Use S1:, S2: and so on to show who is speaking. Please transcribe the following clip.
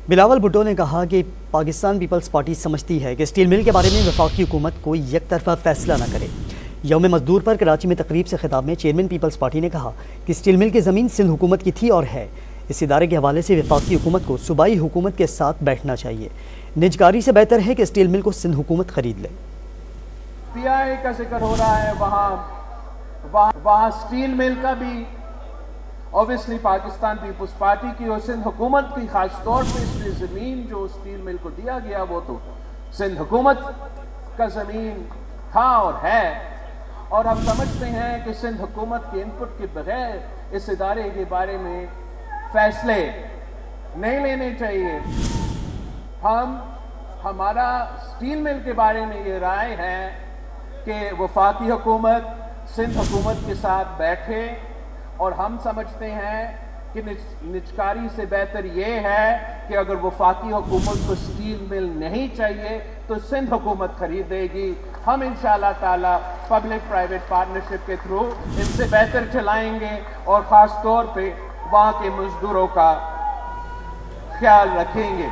S1: بلاول بھٹو نے کہا کہ پاکستان پیپلز پارٹی سمجھتی ہے کہ اسٹیل مل کے بارے میں وفاقی حکومت کوئی یک طرفہ فیصلہ نہ کرے۔ یوم مزدور پر کراچی میں تقریب سے خطاب میں چیئرمین پیپلز پارٹی نے کہا کہ اسٹیل مل کی زمین سندھ حکومت کی تھی اور ہے۔ اس ادارے کے حوالے سے وفاقی حکومت کو صوبائی حکومت کے ساتھ بیٹھنا چاہیے۔ نجکاری سے بہتر ہے کہ اسٹیل مل کو سندھ حکومت خرید لے۔
S2: پی آئی کا ذکر ہو رہا ہے، وہاں اسٹیل مل کا بھی اوبیسلی پاکستان پیپلز پارٹی کی اور سندھ حکومت کی، خاص طور پہ اس لیے زمین جو اسٹیل مل کو دیا گیا وہ تو سندھ حکومت کا زمین تھا اور ہے، اور ہم سمجھتے ہیں کہ سندھ حکومت کے انپٹ کے بغیر اس ادارے کے بارے میں فیصلے نہیں لینے چاہیے۔ ہمارا اسٹیل مل کے بارے میں یہ رائے ہے کہ وفاقی حکومت سندھ حکومت کے ساتھ بیٹھے، اور ہم سمجھتے ہیں کہ نجکاری سے بہتر یہ ہے کہ اگر وفاقی حکومت کو اسٹیل مل نہیں چاہیے تو سندھ حکومت خریدے گی۔ ہم انشاءاللہ تعالی پبلک پرائیویٹ پارٹنرشپ کے تھرو ان سے بہتر چلائیں گے اور خاص طور پہ وہاں کے مزدوروں کا خیال رکھیں گے۔